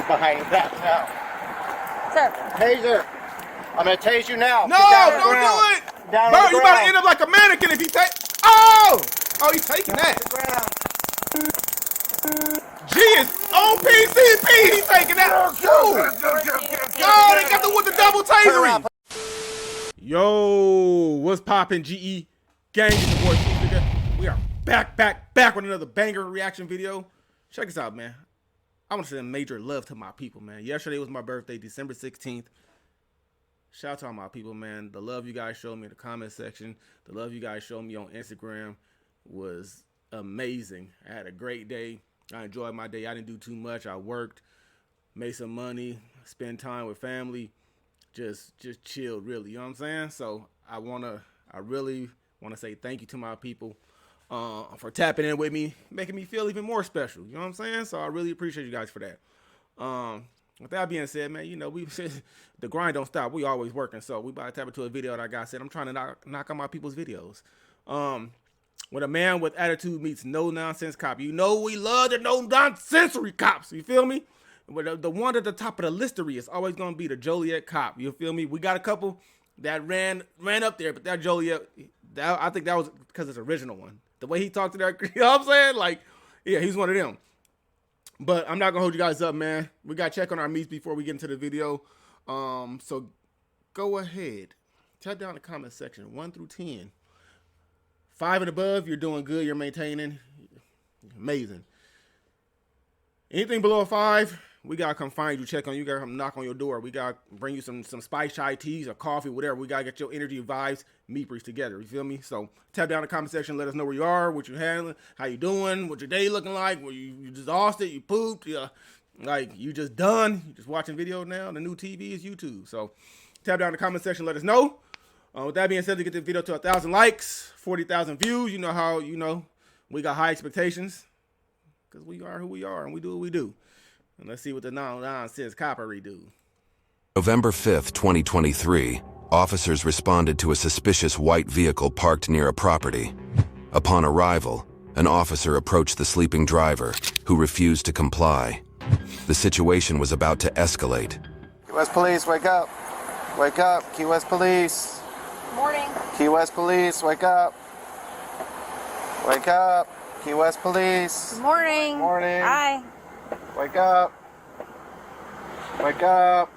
behind your back now. Sir. Taser. I'm gonna tase you now. No, don't do it. Down Bro, on the you ground. about to end up like a mannequin if you take. Oh, he's taking that. G is on PCP. He's taking that. Yo, they got the with the double tasering. Yo, what's poppin', GE gang? It's your boy Tased. We are back with another banger reaction video. Check us out, man. I want to send major love to my people, man. Yesterday was my birthday, December 16th. Shout out to all my people, man. The love you guys showed me in the comment section, the love you guys showed me on Instagram was amazing. I had a great day. I enjoyed my day. I didn't do too much. I worked, made some money, spent time with family, just chilled, really. You know what I'm saying? So I really want to say thank you to my people for tapping in with me, making me feel even more special. You know what I'm saying? So I really appreciate you guys for that. With that being said, man, you know, the grind don't stop. We always working. So we about to tap into a video that I got said. I'm trying to knock on my people's videos. When a man with attitude meets no nonsense cop, you know we love the no nonsensory cops. You feel me? But the one at the top of the listery is always gonna be the Joliet cop. You feel me? We got a couple that ran up there, but that Joliet, I think that was because it's the original one. The way he talked to that, you know what I'm saying? Like, yeah, he's one of them. But I'm not gonna hold you guys up, man. We gotta check on our meets before we get into the video. So go ahead, type down in the comment section 1 through 10. 5 and above, you're doing good. You're maintaining, amazing. Anything below a 5, we gotta come find you, check on you. Gotta come knock on your door. We gotta bring you some spice chai teas or coffee, whatever. We gotta get your energy vibes, meet breeze together. You feel me? So tap down in the comment section. Let us know where you are, what you're handling, how you doing, what your day looking like. Were you just exhausted? You pooped? Like you just done? You just watching video now? The new TV is YouTube. So tap down in the comment section. Let us know. With that being said, to get this video to 1,000 likes, 40,000 views, you know how we got high expectations because we are who we are and we do what we do. And let's see what the nonsense coppery do. November 5th, 2023, officers responded to a suspicious white vehicle parked near a property. Upon arrival, an officer approached the sleeping driver, who refused to comply. The situation was about to escalate. Key West Police, wake up. Wake up. Key West Police. Morning. Key West Police, wake up. Wake up. Key West Police. Good morning. Morning. Hi. Wake up. Wake up.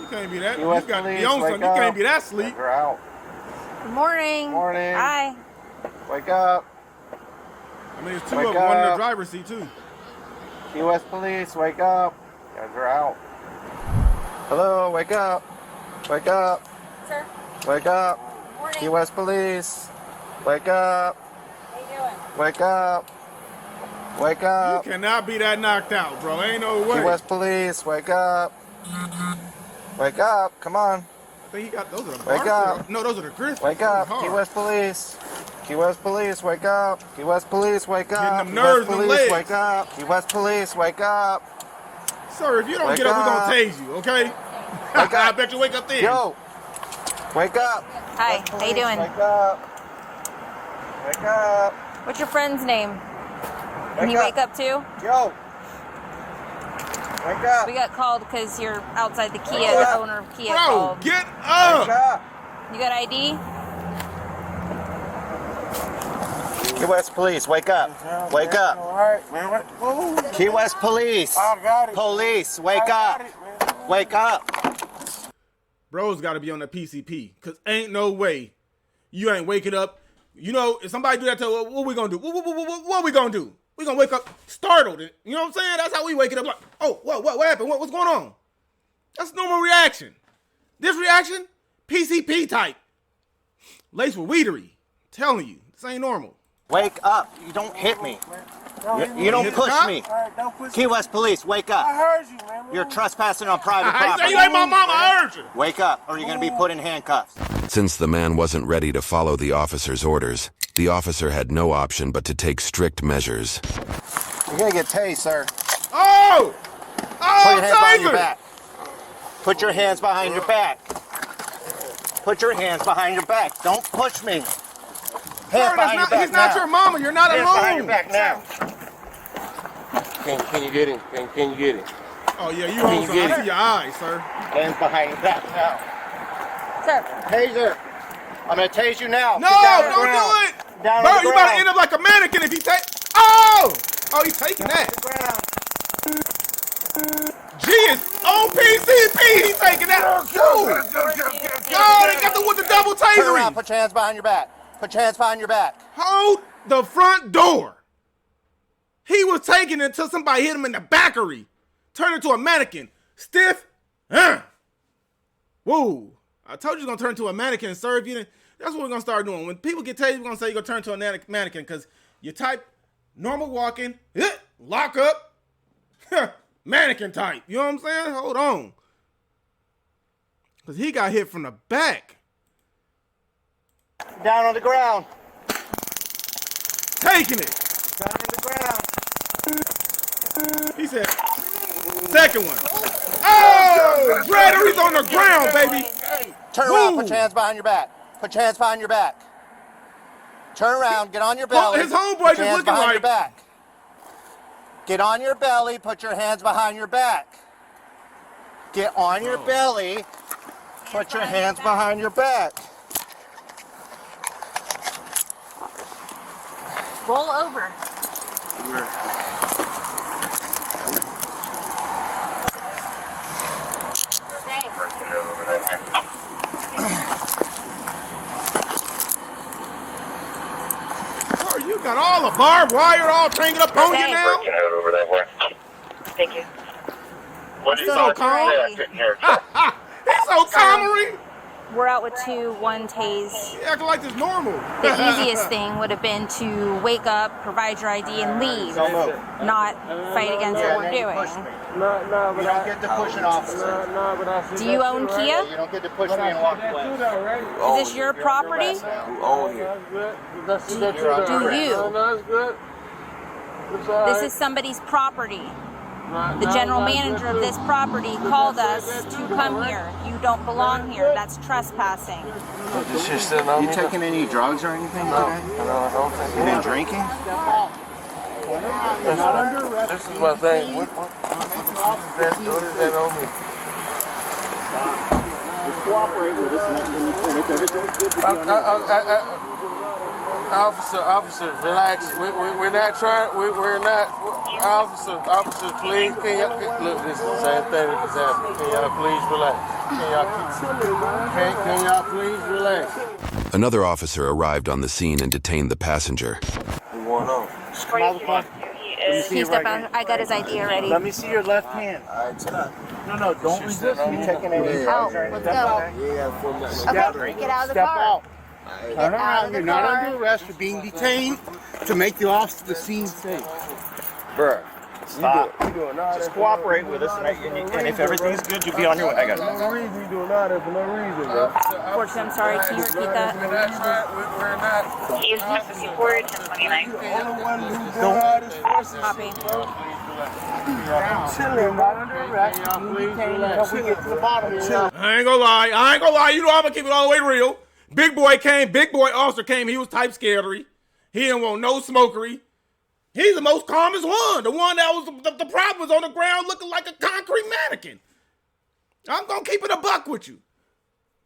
You can't be that. Key You West got to Police, be on wake something. You up. can't be that sleep. You're out. Good morning. Morning. Hi. Wake up. I mean, there's 2 Wake of them, one in the up. driver's seat too. Key West Police, wake up. You guys are out. Hello, wake up. Wake up. Sir. Wake up. Good morning. Key West Police, wake up. How you doing? Wake up. Wake up. You cannot be that knocked out, bro. Ain't no way. Key West Police, wake up. Wake up. Come on. I think he got those are the Wake Barks. up. No, those are the Griffins. Wake up. Those are Key hard. West Police. Key West Police, wake up. Key West Police, wake Getting up. them Key nerves West in them Police, legs. wake up. Key West Police, wake up. Sir, if you don't Wake get up, we're up. gonna tase you, okay? Wake I up. bet you wake up then. Yo. Wake up. Hi. West How you Police, doing? Wake up. Wake up. What's your friend's name? Can he wake up too? Yo. Wake up. We got called because you're outside the Kia. Wake The up. owner of Kia Bro, called. get Wake up. up. You got ID? Key West Police, wake up. Wake up. All right, man. What? Key West Police. I got it. Police, wake up. Wake up. Bro's got to be on the PCP, because ain't no way you ain't waking up. You know, if somebody do that to us, what we going to do? What we going to do? We going to wake up startled. You know what I'm saying? That's how we wake it up. Like, oh, what happened? What's going on? That's normal reaction. This reaction, PCP type. Laced with weedery. Telling you, this ain't normal. Wake up. You don't hit me. You don't hit the push cop? me. All right, don't push Key West Police, wake I up. heard you, man. You're trespassing on private I say property. you ain't my mama, I heard you. Wake up, or you're going to be put in handcuffs. Since the man wasn't ready to follow the officer's orders, the officer had no option but to take strict measures. You're going to get tased, sir. Oh! Put your hands behind your Tiger! back. Put your hands behind your back. Put your hands behind your back. Don't push me. Hands Sir, behind your back he's not now. your mama. You're not Hands behind your alone. back now. Can you get him? Can you get him? Oh yeah, you hold some. I see your eyes, sir. Hands behind your back now. Sir. Taser. I'm gonna tase you now. No, Get down on the don't ground. do it. Down Bro, on the you about to ground. end up like a mannequin if he take. Oh, he's taking that. G is on PCP. He's taking that. Oh, they got the with the double Turn around. tasering. Put your hands behind your back. Put your hands behind your back. Hold the front door. He was taking it until somebody hit him in the backery. Turned into a mannequin. Stiff. Whoa. I told you he's going to turn into a mannequin, sir. If you didn't, that's what we're going to start doing. When people get tased, we're going to say you're going to turn into a mannequin because you type normal walking, lock up, mannequin type. You know what I'm saying? Hold on. Because he got hit from the back. Down on the ground. Taking it. Down on the ground. He said, second one. Oh, Bradley's on the ground, baby. Turn around. Put your hands behind your back. Put your hands behind your back. Turn around. Get on your belly. His homeboy Put just your hands looking behind like. your back. Get on your belly. Put your hands behind your back. Get on your belly. Put your hands behind your back. Roll over. Oh, you got all the barbed wire all tangled up on you now? Thank you. What do you So thought? calm. He's He's so calmery. We're out with 2, 1 tase. He acting like this normal. The easiest thing would have been to wake up, provide your ID, and leave, not fight against what we're doing. No, You don't get to push an officer. No, but I see Do you own Kia? You don't get to push me and walk away. Is this your property? own it. That's good. Do you? No, it's good. It's all This right. is somebody's property. No, The no, general that's manager good of this too. property called us to come here. You don't belong here. That's trespassing. This shit still on You me? taking any drugs or anything No, today? I don't think You been drinking? This is my thing. What is that on me? Officer, relax. We're not trying. We're not. Officer, please. Look, this is the same thing that just happened. Can y'all please relax? Can y'all please relax? Another officer arrived on the scene and detained the passenger. What's going on? Can you step out? I got his ID already. Let me see your left hand. No, don't resist me taking any drugs or anything. Okay, get out of the Step car. out. Get Turn out of around. the You're not car. under arrest. You're being detained to make the scene safe. Bruh. Stop. You doing all Just that cooperate with us, and if everything's good, you'll be on your way. I got it. no reason you doing all that for no reason, bro. Fortune, I'm sorry. Can you repeat that? We're not. He is not reported to 29. The only one who's doing all this force is Copy. Chilling, not under arrest. Being detained until we get to the bottom of it. I ain't gonna lie. You know I'm gonna keep it all the way real. Big boy officer came. He was type scarery. He didn't want no smokery. He's the most calmest one. The one that was the problem was on the ground looking like a concrete mannequin. I'm gonna keep it a buck with you.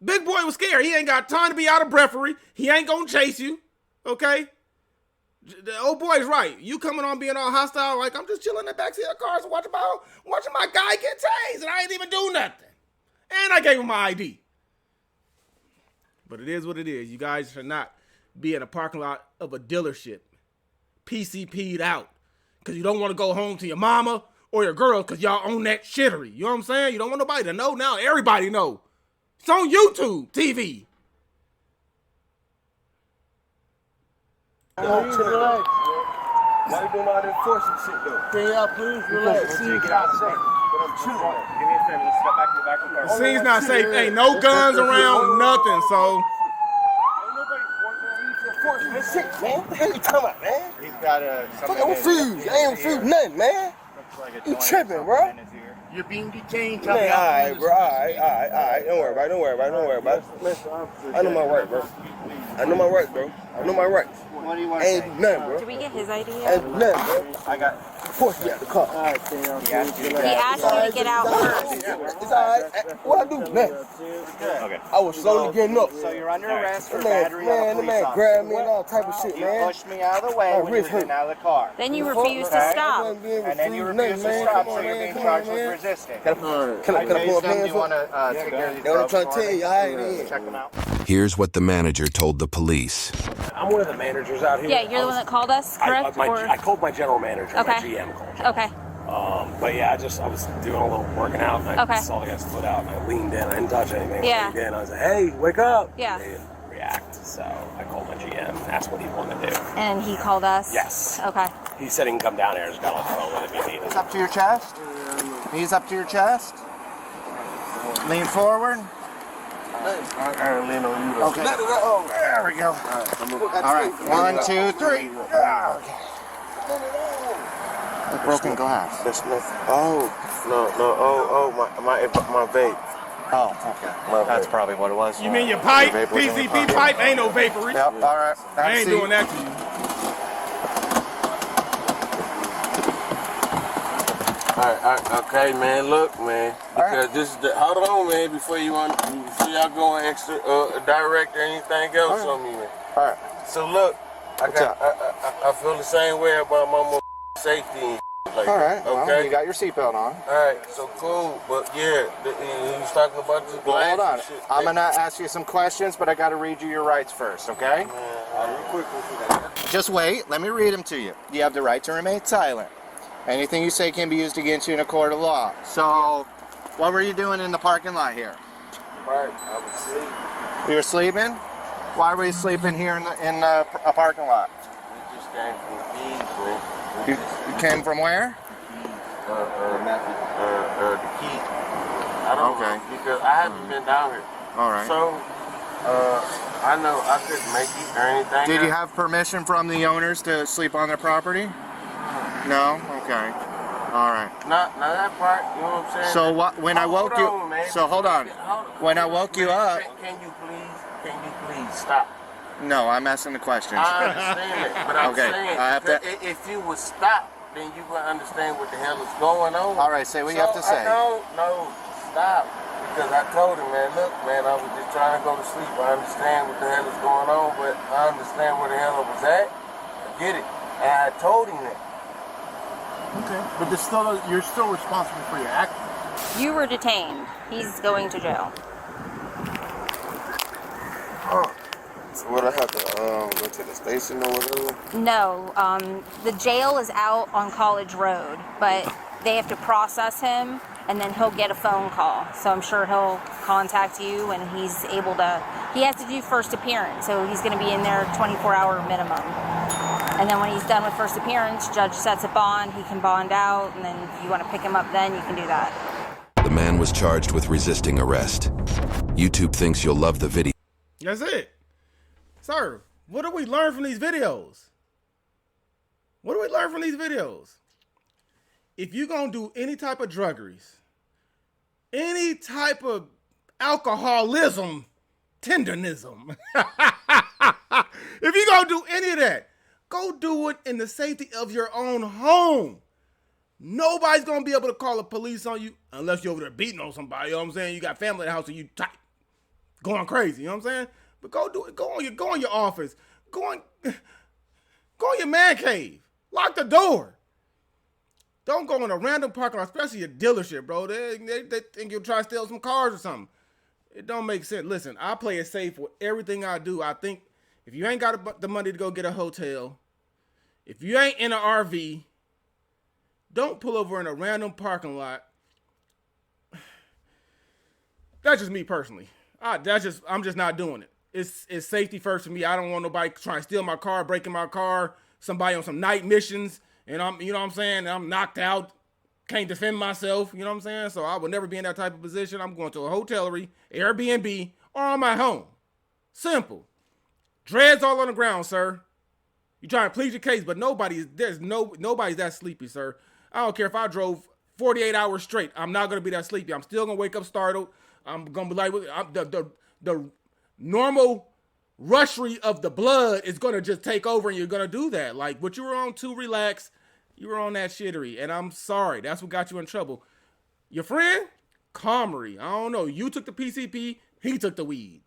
Big boy was scared. He ain't got time to be out of breathery. He ain't gonna chase you. Okay? The old boy's right. You coming on being all hostile, like I'm just chilling in the backseat of cars and watching my guy get tased, and I ain't even do nothing. And I gave him my ID. But it is what it is. You guys should not be in a parking lot of a dealership, PCP'd out, because you don't want to go home to your mama or your girl because y'all own that shittery. You know what I'm saying? You don't want nobody to know now. Everybody know. It's on YouTube, TV. Relax. Why you doing all that forcing shit though? Can y'all please relax? See, get out safe. But I'm chilling. Give me a favor. Let's step back to the back of the car. The scene's not safe. Ain't no guns around, nothing. So That shit, man. What the hell you talking about, man? He's got Fuck, I'm refused. I ain't refused nothing, man. You tripping, bro? You're being detained. Man, alright, bro. Alright. Don't worry about it. I know my right, bro. I know my rights. What do you want to say? Ain't nothing, bro. Did we get his ID yet? Ain't nothing, bro. I got Force me out the car. He asked you to get out first. It's all right. What I do, man? Okay. I was slowly getting up. So you're under arrest for Man, battery on a the police man officer. grabbed me and all type of shit, You man. pushed me out of the way My when you wrist were getting hurt. out of the car. Then you refused to stop. And then you refused to stop, so you're being charged with resisting. Can I pull my pants You want up? to take care of these That's what I'm drugs trying to for tell me? you. All right, Check them out. Here's what the manager told the police. I'm one of the managers out here. Yeah, you're the one that called us, correct? I called my general manager. Okay. My GM called. Okay. But yeah, I was doing a little working out, and I saw the guy's foot out, and I leaned in. I didn't touch anything. Yeah. I leaned in. I was like, "Hey, wake up!" Yeah. They didn't react, so I called my GM and asked what he wanted to do. And he called us? Yes. Okay. He said he can come down here. Just got on the phone with him if you need It's it. up to your chest. Knees up to your chest. Lean forward. Lean on you. Okay. There we go. All right. 1, 2, 3. Broken glass. That's nothing. Oh, no. My vape. Oh, okay. That's probably what it was. You mean your pipe? The vape was in the PCP pocket. pipe? Ain't no vapory. Yep. All right. I ain't doing that to you. All right, okay, man. Look, man. Because this is the. Hold on, man. Before y'all go extra direct or anything else on me, man. All right. So look, I feel the same way about my safety and like All right. that. Okay. Well, you got your seatbelt on. All right. So cool. But yeah, he was talking about the glass. Hold on. and shit. I'm gonna ask you some questions, but I got to read you your rights first, okay? Real quick, Just wait. Let me read them to you. You have the right to remain silent. Anything you say can be used against you in a court of law. So, what were you doing in the parking lot here? Right. I was asleep. You were sleeping? Why were you sleeping here in a parking lot? We just came from Keys, man. You came from where? The Keys. I don't know, because I haven't been down here. All right. So, I know I couldn't make it or anything. Did you have permission from the owners to sleep on their property? No? Okay. All right. Not that part, you know what I'm saying? So when I woke you... So hold on. When I woke you up... Can you please stop? No, I'm asking the questions. I understand that, but I'm Okay, saying, I have to- if you would stop, then you would understand what the hell is going on. All right, say what you have to say. No, stop. Because I told him, man, look, man, I was just trying to go to sleep. I understand what the hell is going on, but I understand where the hell I was at. I get it. And I told him that. Okay, but you're still responsible for your actions. You were detained. He's going to jail. So what, I have to go to the station or whatever? No, the jail is out on College Road, but they have to process him, and then he'll get a phone call. So I'm sure he'll contact you, and he's able to. He has to do first appearance, so he's going to be in there 24-hour minimum. And then when he's done with first appearance, judge sets a bond. He can bond out, and then if you want to pick him up, then you can do that. The man was charged with resisting arrest. YouTube thinks you'll love the video. That's it. Sir, what do we learn from these videos? What do we learn from these videos? If you're going to do any type of druggeries, any type of alcoholism, tenderism, if you're going to do any of that, go do it in the safety of your own home. Nobody's going to be able to call the police on you unless you're over there beating on somebody. You know what I'm saying? You got family in the house and you tight, going crazy. You know what I'm saying? But go do it. Go in your office. Go in your man cave. Lock the door. Don't go in a random parking lot, especially a dealership, bro. They think you'll try to steal some cars or something. It don't make sense. Listen, I play it safe with everything I do. I think if you ain't got the money to go get a hotel, if you ain't in an RV, don't pull over in a random parking lot. That's just me personally. I'm just not doing it. It's safety first for me. I don't want nobody trying to steal my car, breaking my car, somebody on some night missions, and you know what I'm saying? I'm knocked out, can't defend myself, you know what I'm saying? So I would never be in that type of position. I'm going to a hotellery, Airbnb, or on my home. Simple. Dreads all on the ground, sir. You trying to plead your case, but nobody's that sleepy, sir. I don't care if I drove 48 hours straight. I'm not going to be that sleepy. I'm still going to wake up startled. I'm going to be like, the normal rushery of the blood is going to just take over, and you're going to do that. Like, what you were on, too relaxed. You were on that shittery, and I'm sorry. That's what got you in trouble. Your friend, Comrie. I don't know. You took the PCP. He took the weed.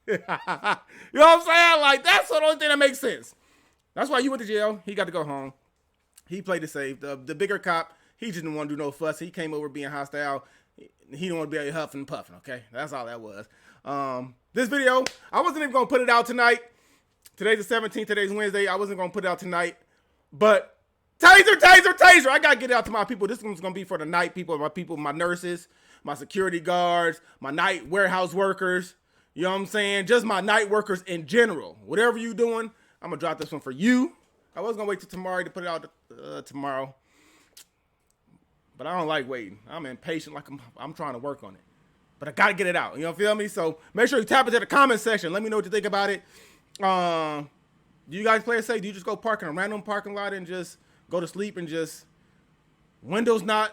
You know what I'm saying? Like, that's the only thing that makes sense. That's why you went to jail. He got to go home. He played it safe. The bigger cop, he just didn't want to do no fuss. He came over being hostile. He didn't want to be huffing and puffing, okay? That's all that was. This video, I wasn't even going to put it out tonight. Today's the 17th. Today's Wednesday. I wasn't going to put it out tonight. But taser, taser, taser. I got to get it out to my people. This one's going to be for the night people, my nurses, my security guards, my night warehouse workers. You know what I'm saying? Just my night workers in general. Whatever you doing, I'm going to drop this one for you. I was going to wait till tomorrow to put it out tomorrow. But I don't like waiting. I'm impatient like I'm trying to work on it. But I got to get it out. You know, feel me? So make sure you tap into the comment section. Let me know what you think about it. Do you guys play it safe? Do you just go park in a random parking lot and just go to sleep and just windows not,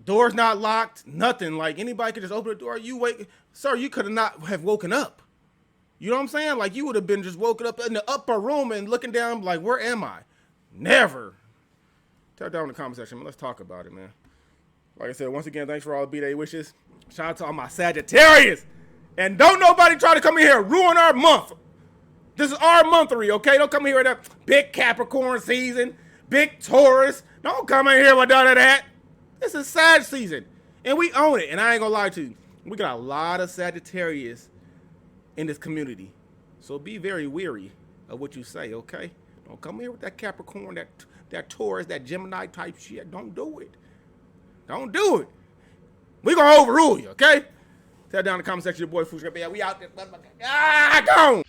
doors not locked, nothing? Like anybody could just open the door. You wake, sir, you could not have woken up. You know what I'm saying? Like you would have been just woken up in the upper room and looking down like, where am I? Never. Tell down in the comment section, man. Let's talk about it, man. Like I said, once again, thanks for all the B-Day wishes. Shout out to all my Sagittarius. And don't nobody try to come in here and ruin our month. This is our monthery, okay? Don't come here with that big Capricorn season, big Taurus. Don't come in here with none of that. This is Sag season. And we own it. And I ain't gonna lie to you. We got a lot of Sagittarius in this community. So be very weary of what you say, okay? Don't come here with that Capricorn, that Taurus, that Gemini type shit. Don't do it. Don't do it. We gonna overrule you, okay? Tell down in the comment section, your boy Fush. We out there. Gone.